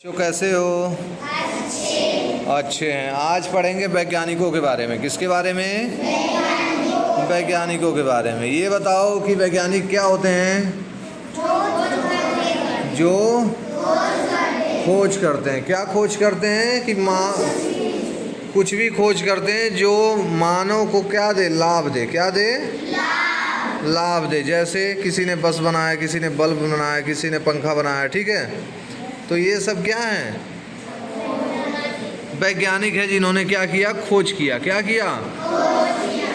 तो कैसे हो? अच्छे हैं। आज पढ़ेंगे वैज्ञानिकों के बारे में। किसके बारे में? वैज्ञानिकों के बारे में। ये बताओ कि वैज्ञानिक क्या होते हैं? जो खोज करते हैं। क्या खोज करते हैं? कि कुछ भी खोज करते हैं जो मानव को क्या दे? लाभ दे। क्या दे? लाभ दे। जैसे किसी ने बस बनाया, किसी ने बल्ब बनाया, किसी ने पंखा बनाया। ठीक है, तो ये सब क्या है? वैज्ञानिक है जिन्होंने क्या किया? खोज किया। क्या किया?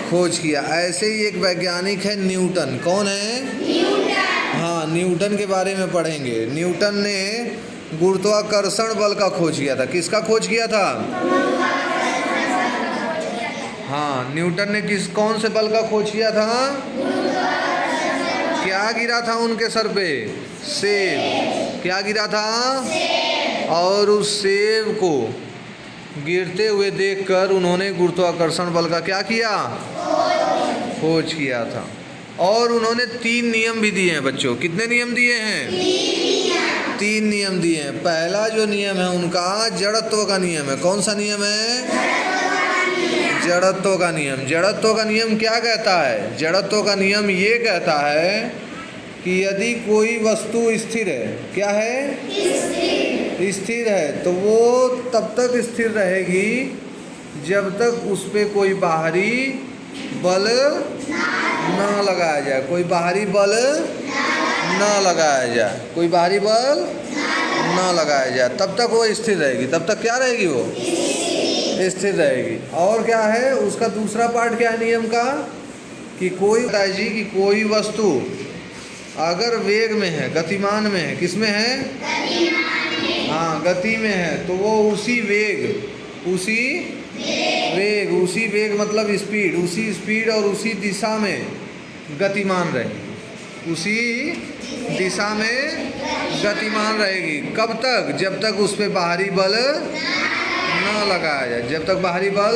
खोज किया। ऐसे ही एक वैज्ञानिक है न्यूटन। कौन है? न्यूटन। हाँ, न्यूटन के बारे में पढ़ेंगे। न्यूटन ने गुरुत्वाकर्षण बल का खोज किया था। किसका खोज किया था? हाँ, न्यूटन ने कौन से बल का खोज किया था? क्या गिरा था उनके सर पे? सेब। क्या गिरा था? और उस सेब को गिरते हुए देखकर उन्होंने गुरुत्वाकर्षण बल का क्या किया? खोज किया था। और उन्होंने 3 नियम भी दिए हैं बच्चों। कितने नियम दिए हैं? 3 नियम दिए हैं। पहला जो नियम है उनका जड़त्व का नियम है। कौन सा नियम है? जड़त्व का नियम। जड़त्व का नियम क्या कहता है? जड़त्व का नियम ये कहता है कि यदि कोई वस्तु स्थिर है, क्या है? स्थिर है, तो वो तब तक स्थिर रहेगी जब तक उस पर कोई बाहरी बल ना लगाया जाए। कोई बाहरी बल ना लगाया जाए। कोई बाहरी बल ना लगाया जाए, तब तक वो स्थिर रहेगी। तब तक क्या रहेगी? वो स्थिर रहेगी। और क्या है उसका दूसरा पार्ट? क्या है नियम का? कि कोई बताइए जी कि कोई वस्तु अगर वेग में है, गतिमान में है, किस में है? हाँ, गति में है, तो वो उसी वेग मतलब स्पीड, उसी स्पीड और उसी दिशा में गतिमान रहेगी। उसी दिशा में गतिमान रहेगी। कब तक? जब तक उस पर बाहरी बल ना लगाया जाए। जब तक बाहरी बल।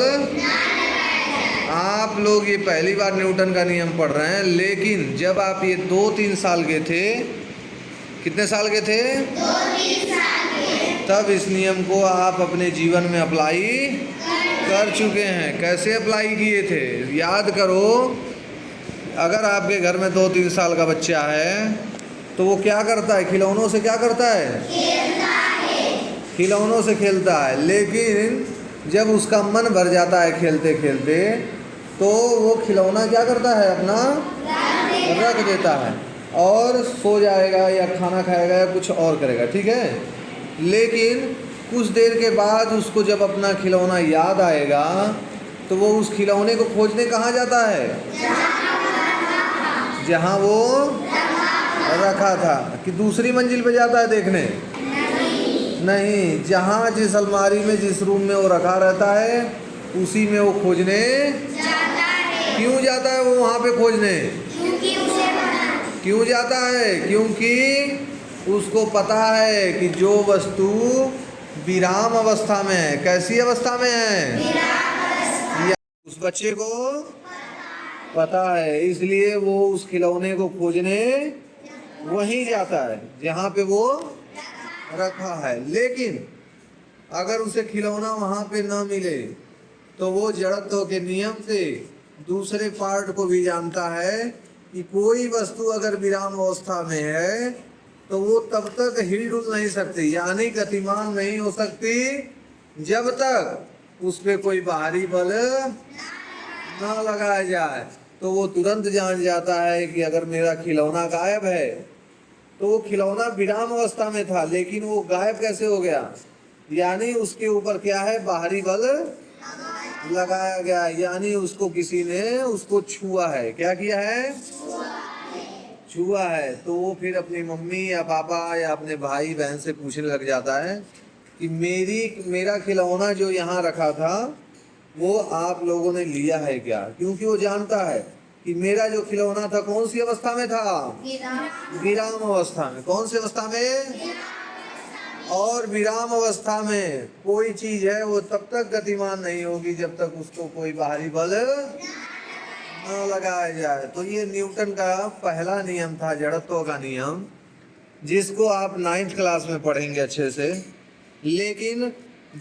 आप लोग ये पहली बार न्यूटन का नियम पढ़ रहे हैं, लेकिन जब आप ये 2-3 साल के थे, कितने साल के थे? 2-3 साल के, तब इस नियम को आप अपने जीवन में अप्लाई कर चुके हैं। कैसे अप्लाई किए थे? याद करो। अगर आपके घर में 2-3 साल का बच्चा है तो वो क्या करता है? खिलौनों से क्या करता है? खेलता है। खिलौनों से खेलता है। लेकिन जब उसका मन भर जाता है खेलते खेलते, तो वो खिलौना क्या करता है? अपना रख देता है और सो जाएगा या खाना खाएगा या कुछ और करेगा। ठीक है, लेकिन कुछ देर के बाद उसको जब अपना खिलौना याद आएगा तो वो उस खिलौने को खोजने कहाँ जाता है? जहाँ वो रखा था। कि दूसरी मंजिल पे जाता है देखने? नहीं, जहाँ जिस अलमारी में, जिस रूम में वो रखा रहता है, उसी में वो खोजने जाता है। क्यों जाता है वो वहाँ पे खोजने? क्योंकि उसे पता। क्यों जाता है? क्योंकि उसको पता है कि जो वस्तु विराम अवस्था में है। कैसी अवस्था में है? विराम अवस्था। उस बच्चे को पता है, इसलिए वो उस खिलौने को खोजने वहीं जाता है जहाँ पे वो रखा है। लेकिन अगर उसे खिलौना वहां पे ना मिले तो वो जड़त्व के नियम से दूसरे पार्ट को भी जानता है कि कोई वस्तु अगर विराम अवस्था में है तो वो तब तक हिल-डुल नहीं सकती, यानी गतिमान नहीं हो सकती, जब तक उस पे कोई बाहरी बल ना लगाया जाए। तो वो तुरंत जान जाता है कि अगर मेरा खिलौना गायब है, तो वो खिलौना विराम अवस्था में था, लेकिन वो गायब कैसे हो गया? यानी उसके ऊपर क्या है? बाहरी बल लगाया गया, यानी उसको किसी ने उसको छुआ है। क्या किया है? छुआ है। तो वो फिर अपनी मम्मी या पापा या अपने भाई बहन से पूछने लग जाता है कि मेरा खिलौना जो यहाँ रखा था वो आप लोगों ने लिया है क्या? क्योंकि वो जानता है कि मेरा जो खिलौना था कौन सी अवस्था में था? विराम अवस्था में। कौन सी अवस्था में? और विराम अवस्था में कोई चीज है वो तब तक गतिमान नहीं होगी जब तक उसको कोई बाहरी बल न लगाया जाए। तो ये न्यूटन का पहला नियम था, जड़त्व का नियम, जिसको आप 9th क्लास में पढ़ेंगे अच्छे से। लेकिन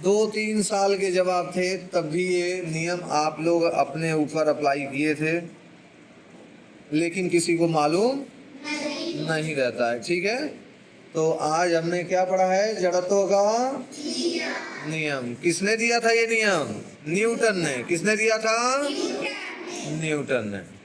2-3 साल के जब आप थे तब भी ये नियम आप लोग अपने ऊपर अप्लाई किए थे, लेकिन किसी को मालूम नहीं रहता है। ठीक है, तो आज हमने क्या पढ़ा है? जड़त्व का नियम। किसने दिया था ये नियम? न्यूटन ने। किसने दिया था? न्यूटन ने।